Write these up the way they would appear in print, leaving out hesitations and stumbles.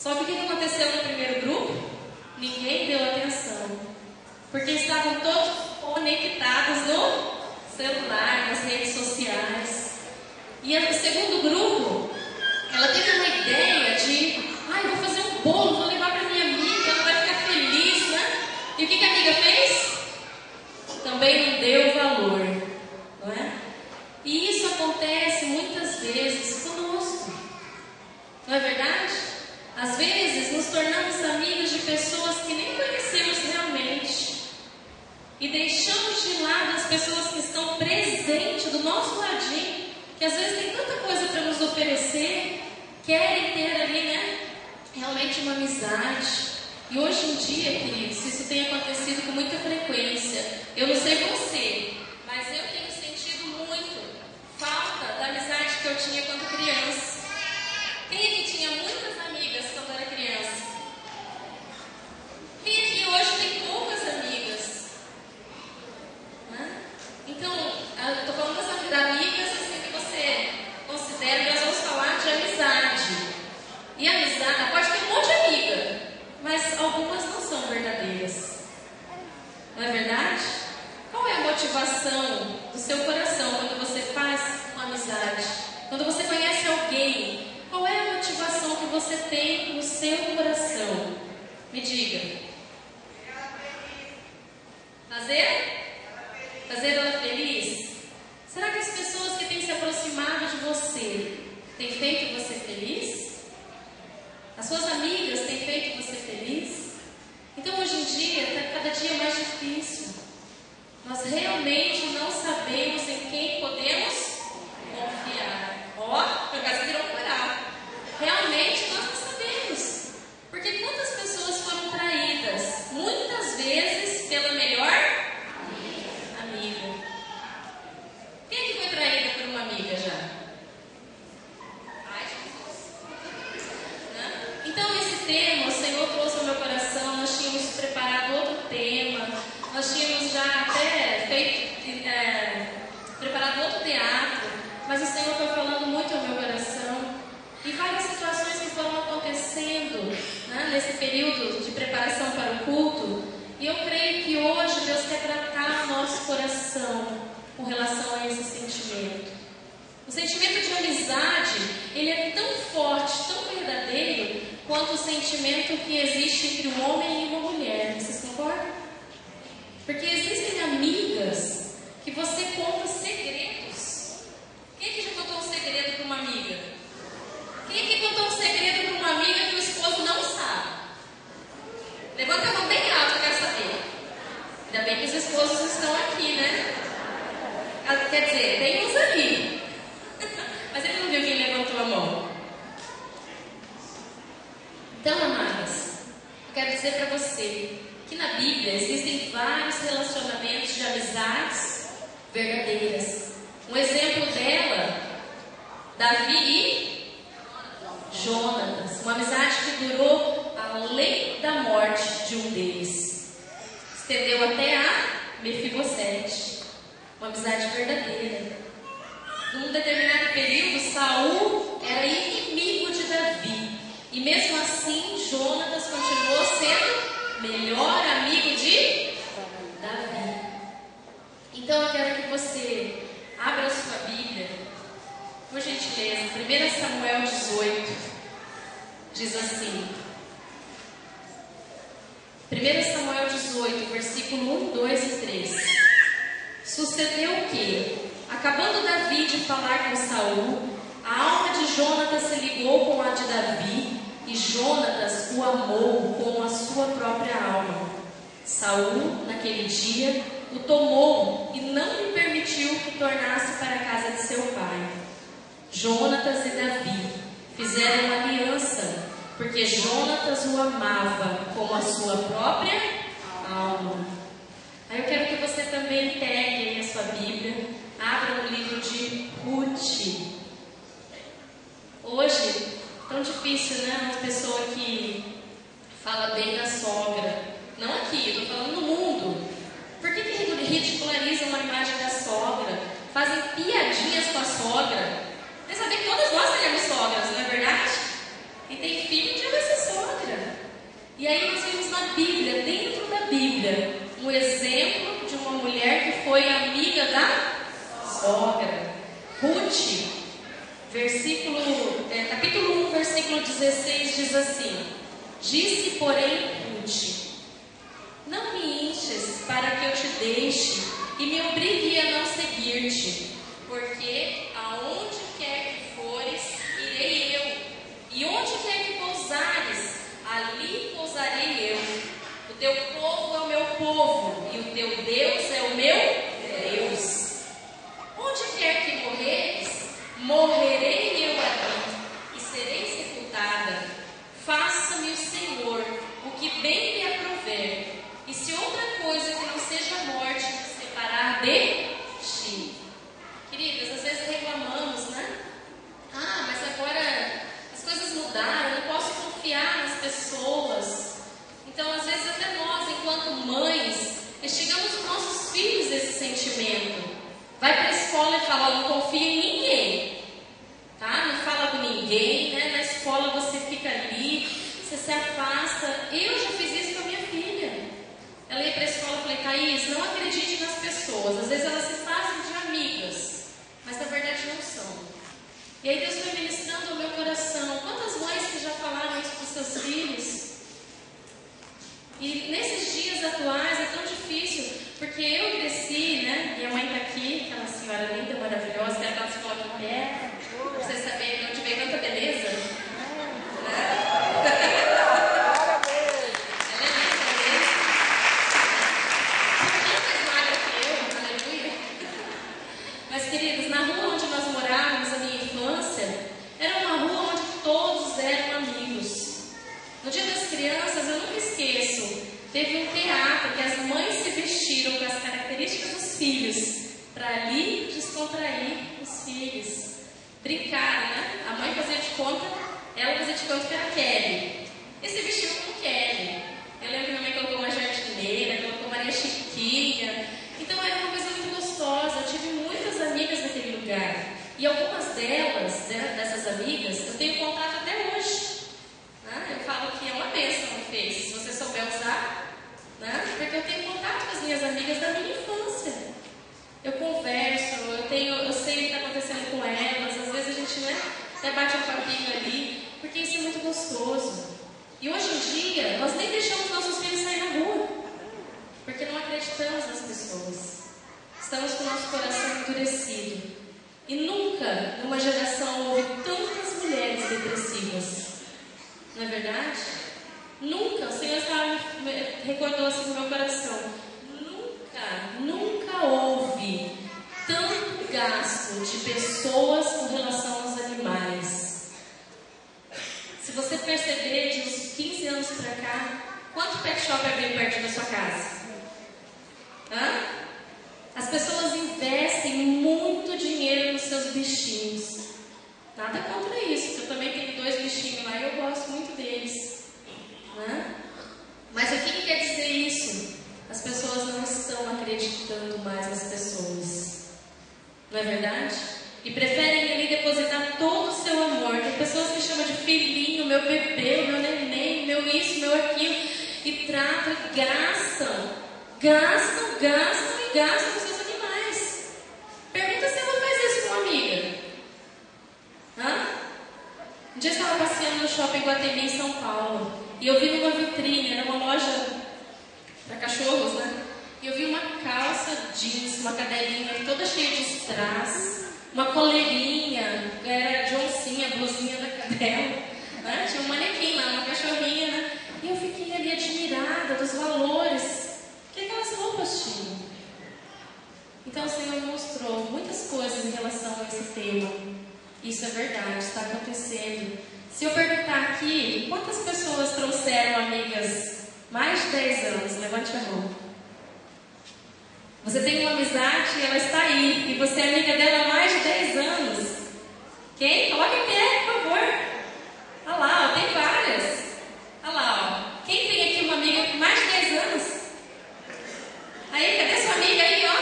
Só que o que aconteceu no primeiro grupo? Ninguém deu atenção, porque estavam todos conectados no celular, nas redes sociais. E o segundo grupo, ela teve uma ideia de: eu vou fazer um bolo, vou levar para minha amiga, ela vai ficar feliz, né? E o que a amiga fez? Também não deu valor, não é? E isso acontece muitas vezes conosco, não é verdade? Às vezes nos tornamos amigos de pessoas que nem conhecemos realmente e deixamos de lado as pessoas que estão presentes do nosso ladinho, que às vezes tem tanta coisa para nos oferecer, querem ter ali, né? Realmente uma amizade. E hoje em dia, queridos, isso tem acontecido com muita frequência. Eu não sei você, mas eu tenho sentido muito falta da amizade que eu tinha quando criança. Quem aqui tinha muitas amigas quando era criança? Quem aqui hoje tem poucas amigas? Então, eu estou falando das amigas assim, que você considera, nós vamos falar de amizade. E amizade, pode ter um monte de amiga, mas algumas não são verdadeiras. Não é verdade? Qual é a motivação do seu coração quando você faz uma amizade? Quando você conhece alguém, qual é a motivação que você tem no seu coração? Me diga. Fazer ela feliz? Será que as pessoas que têm se aproximado de você têm feito você feliz? As suas amigas têm feito você feliz? Então hoje em dia está cada dia mais difícil. Nós realmente não sabemos em quem podemos confiar. Ó, meu caso virou coral. Realmente nós não sabemos. Porque quantas pessoas foram traídas? Muitas vezes pela melhor amiga. Quem é que foi traída por uma amiga já? Então esse tema, o Senhor trouxe ao meu coração. Nós tínhamos preparado outro tema, nós tínhamos já até preparado outro teatro, mas o Senhor foi falando muito ao meu coração, e várias situações que foram acontecendo, né, nesse período de preparação para o culto, e eu creio que hoje Deus quer tratar o nosso coração com relação a esse sentimento. O sentimento de amizade, ele é tão forte, tão verdadeiro, quanto o sentimento que existe entre um homem e uma mulher. Vocês concordam? Porque existem amigas que você conta segredos. Quem é que já contou um segredo para uma amiga? Quem é que contou um segredo para uma amiga que o esposo não sabe? Levanta a mão bem alta, eu quero saber. Ainda bem que os esposos estão aqui, né? Quer dizer, tem uns ali. Mas ele não viu quem levantou a mão. Então, amadas, eu quero dizer para você que na Bíblia existem vários relacionamentos de amizades verdadeiras. Um exemplo dela, Davi e Jonatas. Uma amizade que durou além da morte de um deles. Estendeu até a Mefibosete. Uma amizade verdadeira. Num determinado período, Saul era inimigo de Davi. E mesmo assim, Jonatas continuou sendo melhor amigo de Davi. Então eu quero que você abra a sua Bíblia, por gentileza, 1 Samuel 18, diz assim. 1 Samuel 18, versículo 1, 2 e 3. Sucedeu que, acabando Davi de falar com Saul, a alma de Jonatas se ligou com a de Davi, e Jonatas o amou com a sua própria alma. Saul, naquele dia, o tomou e não lhe permitiu que tornasse para a casa de seu pai. Jonatas e Davi fizeram uma aliança, porque Jonatas o amava como a sua própria alma. Aí eu quero que você também pegue aí a sua Bíblia, abra no livro de Ruth. Hoje, tão difícil, né? Uma pessoa que fala bem da sogra. Não aqui, eu estou falando no mundo. Por que ridicularizam a imagem da sogra? Fazem piadinhas com a sogra? Você sabe que todas nós temos sogras, não é verdade? E tem filho, um dia vai ser sogra. E aí nós vimos na Bíblia, dentro da Bíblia, um exemplo de uma mulher que foi amiga da sogra. Ruth, capítulo 1, versículo 16 diz assim: disse, porém, Ruth: não me enches para que eu te deixe e me obrigue a não seguir-te, porque aonde quer que fores, irei eu, e onde quer que pousares, ali pousarei eu. O teu povo é o meu povo, e o teu Deus é o meu Deus. Onde quer que morreres, morrerei eu ali, e serei sepultada. Faça-me o Senhor o que bem lhe aprouver, e se outra coisa que não seja a morte me separar de ti. Queridas, às vezes reclamamos, né? Ah, mas agora as coisas mudaram, eu não posso confiar nas pessoas. Então, às vezes até nós, enquanto mães, instigamos os nossos filhos esse sentimento. Vai para a escola e fala: não confia em ninguém, tá? Não fala com ninguém, né? Na escola você fica ali, você se afasta. Eu já fiz isso com a minha filha. Ela ia para a escola e falei: Thaís, não acredite nas pessoas. Às vezes elas se fazem de amigas, mas na verdade não são. E aí Deus foi ministrando ao meu coração. Quantas mães que já falaram isso para os seus filhos? E nesses dias atuais é tão difícil, porque eu cresci, né? Minha mãe está aqui, aquela senhora linda, maravilhosa, que ela se coloca em pé, para vocês saberem de onde veio tanta beleza. Ela é linda mesmo. Muito mais magra que eu, aleluia. Mas, queridos, na rua onde nós morávamos, a minha infância, era uma rua onde todos eram amigos. No Dia das Crianças, eu nunca esqueço, teve um teatro que as mães se vestiram com as características dos filhos, para ali descontrair os filhos. Brincaram, né? A mãe fazia de conta, ela fazia de conta que era Kelly. E se vestiu como Kelly. Eu lembro que minha mãe colocou uma jardineira, colocou Maria Chiquinha. Então era uma coisa muito gostosa. Eu tive muitas amigas naquele lugar. E algumas delas, dessas amigas, eu tenho contato até hoje. Eu falo que é uma bênção no Face, se você souber usar, né? Porque eu tenho contato com as minhas amigas da minha infância. Eu converso, eu sei o que está acontecendo com elas. Às vezes a gente, né, até bate um papinho ali, porque isso é muito gostoso. E hoje em dia, nós nem deixamos nossos filhos sair na rua, porque não acreditamos nas pessoas. Estamos com o nosso coração endurecido. E nunca, numa geração, houve tantas mulheres depressivas. Não é verdade? Nunca, o Senhor recordou assim no meu coração, nunca houve tanto gasto de pessoas com relação aos animais. Se você perceber, de uns 15 anos para cá, quanto pet shop abriu perto da sua casa? As pessoas investem muito dinheiro nos seus bichinhos. Nada contra isso, eu também tenho 2 bichinhos lá e eu gosto muito deles, né? Mas o que quer dizer isso? As pessoas não estão acreditando mais nas pessoas, não é verdade? E preferem ali depositar todo o seu amor. Tem pessoas que chamam de filhinho, meu bebê, meu neném, meu isso, meu aquilo, e tratam e gastam com seus animais. Pergunta se ela faz isso com uma amiga. Um dia eu estava passeando no shopping Guatemi, em São Paulo, e eu vi numa vitrine, era uma loja para cachorros, né? E eu vi uma calça jeans, uma cadelinha toda cheia de strass, uma coleirinha, era de oncinha, blusinha da cadela, né? Tinha um manequim lá, uma cachorrinha, né? E eu fiquei ali admirada dos valores que aquelas roupas tinham. Então o Senhor mostrou muitas coisas em relação a esse tema. Isso é verdade, está acontecendo. Se eu perguntar aqui, quantas pessoas trouxeram amigas mais de 10 anos? Levante a mão. Você tem uma amizade e ela está aí, e você é amiga dela há mais de 10 anos. Quem? Coloque em pé, por favor. Olha lá, ó, tem várias. Olha lá, ó. Quem tem aqui uma amiga com mais de 10 anos? Aí, cadê sua amiga aí, ó?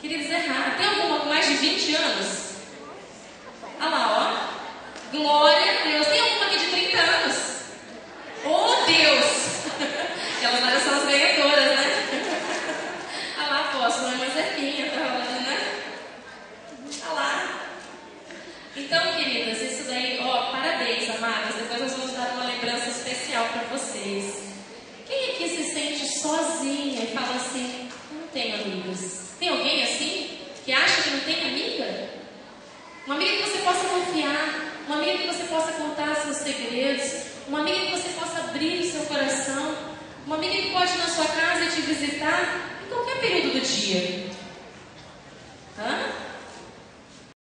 Queridos, é raro. Tem alguma com mais de 20 anos? Olha lá, ó. Glória a Deus. Tem alguma aqui de 30 anos? Ô, tenho amigas. Tem alguém assim que acha que não tem amiga? Uma amiga que você possa confiar, uma amiga que você possa contar seus segredos, uma amiga que você possa abrir o seu coração, uma amiga que pode ir na sua casa e te visitar em qualquer período do dia.